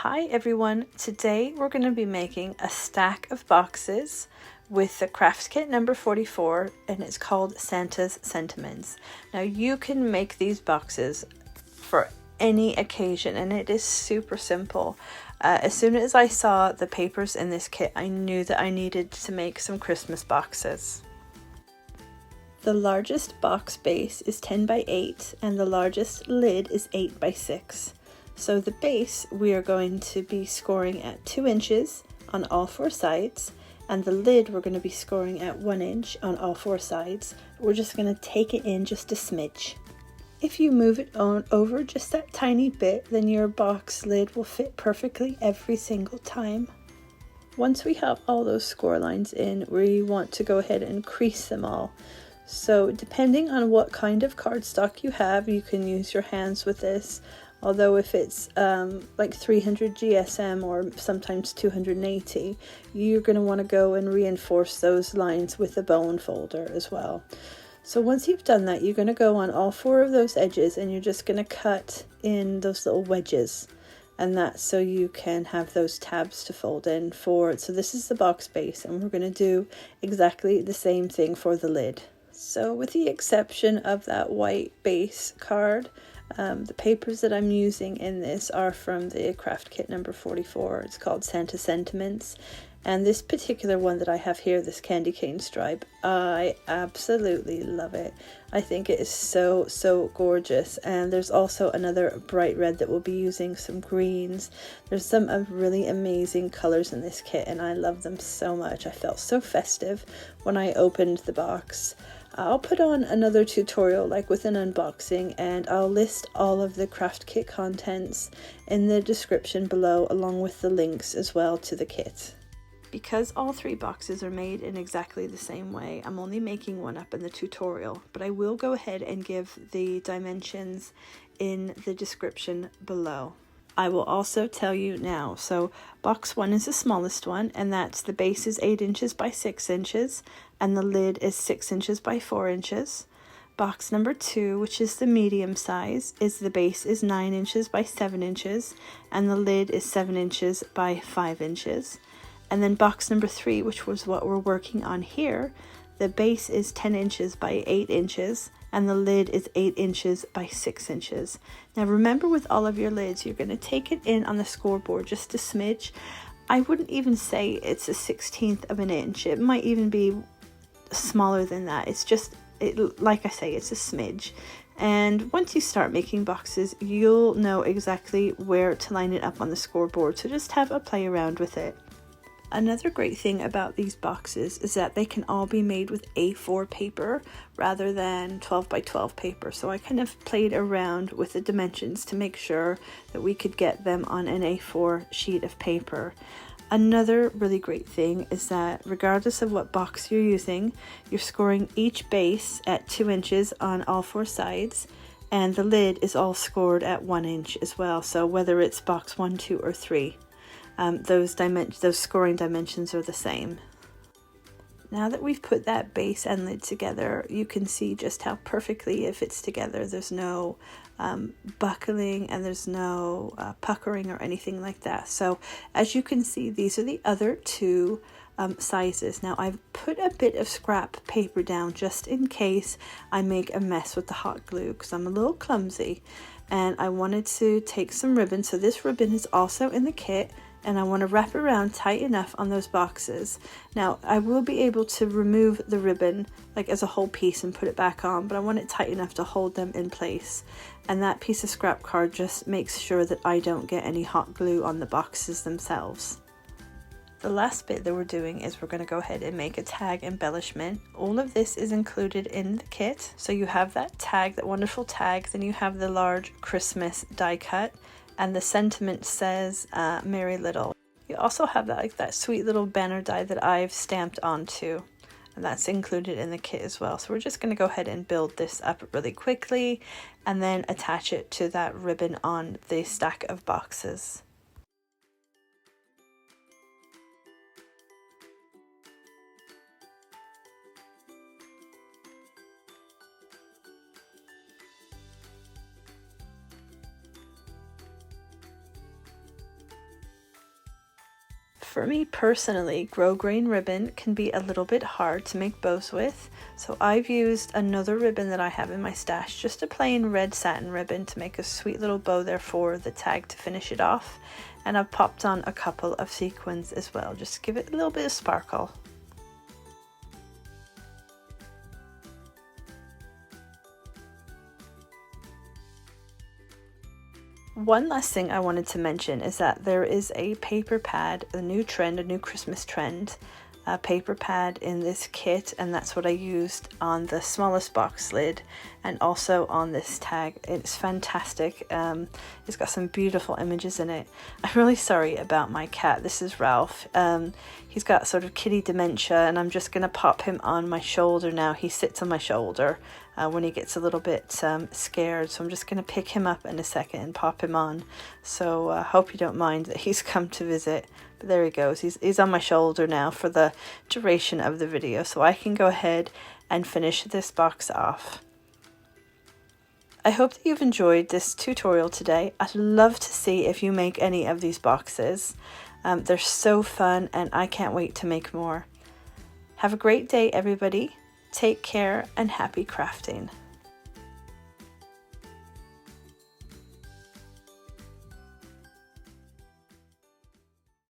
Hi everyone, today we're going to be making a stack of boxes with the Kraft kit number 44 and it's called Santa's Sentiments. Now you can make these boxes for any occasion and it is super simple. As soon as I saw the papers in this kit, I knew that I needed to make some Christmas boxes. The largest box base is 10 by 8 and the largest lid is 8 by 6. So the base we are going to be scoring at 2 inches on all 4 sides, and the lid we're going to be scoring at 1 inch on all 4 sides. We're just going to take it in just a smidge. If you move it on over just that tiny bit, then your box lid will fit perfectly every single time. Once we have all those score lines in, we want to go ahead and crease them all. So depending on what kind of cardstock you have, you can use your hands with this. Although if it's like 300 GSM or sometimes 280, you're going to want to go and reinforce those lines with a bone folder as well. So once you've done that, you're going to go on all 4 of those edges and you're just going to cut in those little wedges. And that's so you can have those tabs to fold in for. So this is the box base and we're going to do exactly the same thing for the lid. So with the exception of that white base card, the papers that I'm using in this are from the Kraft kit number 44. It's called Santa's Sentiments. And this particular one that I have here, this candy cane stripe, I absolutely love it. I think it is so gorgeous. And there's also another bright red that we'll be using, some greens. There's some really amazing colors in this kit and I love them so much. I felt so festive when I opened the box. I'll put on another tutorial like with an unboxing and I'll list all of the Kraft kit contents in the description below along with the links as well to the kit. Because all 3 boxes are made in exactly the same way, I'm only making one up in the tutorial, but I will go ahead and give the dimensions in the description below. I will also tell you now. So box 1 is the smallest one and that's the base is 8 inches by 6 inches and the lid is 6 inches by 4 inches. Box number 2, which is the medium size, is the base is 9 inches by 7 inches and the lid is 7 inches by 5 inches. And then box number 3, which was what we're working on here, the base is 10 inches by 8 inches and the lid is 8 inches by 6 inches. Now remember, with all of your lids, you're going to take it in on the scoreboard just a smidge. I wouldn't even say it's a 1/16 of an inch. It might even be smaller than that. It's just, like I say, it's a smidge. And once you start making boxes, you'll know exactly where to line it up on the scoreboard. So just have a play around with it. Another great thing about these boxes is that they can all be made with A4 paper rather than 12 by 12 paper. So I kind of played around with the dimensions to make sure that we could get them on an A4 sheet of paper. Another really great thing is that regardless of what box you're using, you're scoring each base at 2 inches on all 4 sides, and the lid is all scored at 1 inch as well. So whether it's box 1, 2, or 3. Those scoring dimensions are the same. Now that we've put that base and lid together, you can see just how perfectly it fits together. There's no buckling and there's no puckering or anything like that. So as you can see, these are the other 2 sizes. Now I've put a bit of scrap paper down just in case I make a mess with the hot glue because I'm a little clumsy, and I wanted to take some ribbon. So this ribbon is also in the kit and I want to wrap around tight enough on those boxes. Now I will be able to remove the ribbon like as a whole piece and put it back on, but I want it tight enough to hold them in place. And that piece of scrap card just makes sure that I don't get any hot glue on the boxes themselves. The last bit that we're doing is we're going to go ahead and make a tag embellishment. All of this is included in the kit. So you have that tag, that wonderful tag, then you have the large Christmas die cut, and the sentiment says Merry Little. You also have that sweet little banner die that I've stamped onto, and that's included in the kit as well. So we're just going to go ahead and build this up really quickly and then attach it to that ribbon on the stack of boxes. For me personally, grosgrain ribbon can be a little bit hard to make bows with, so I've used another ribbon that I have in my stash, just a plain red satin ribbon, to make a sweet little bow there for the tag to finish it off. And I've popped on a couple of sequins as well, just to give it a little bit of sparkle. One last thing I wanted to mention is that there is a paper pad, a new trend, a new Christmas trend, a paper pad in this kit, and that's what I used on the smallest box lid and also on this tag. It's fantastic. It's got some beautiful images in it. I'm really sorry about my cat. This is Ralph. He's got sort of kitty dementia, and I'm just going to pop him on my shoulder now. He sits on my shoulder when he gets a little bit scared, so I'm just going to pick him up in a second and pop him on. So I hope you don't mind that he's come to visit. But there he goes. He's on my shoulder now for the duration of the video, so I can go ahead and finish this box off. I hope that you've enjoyed this tutorial today. I'd love to see if you make any of these boxes. They're so fun, and I can't wait to make more. Have a great day, everybody. Take care and happy crafting.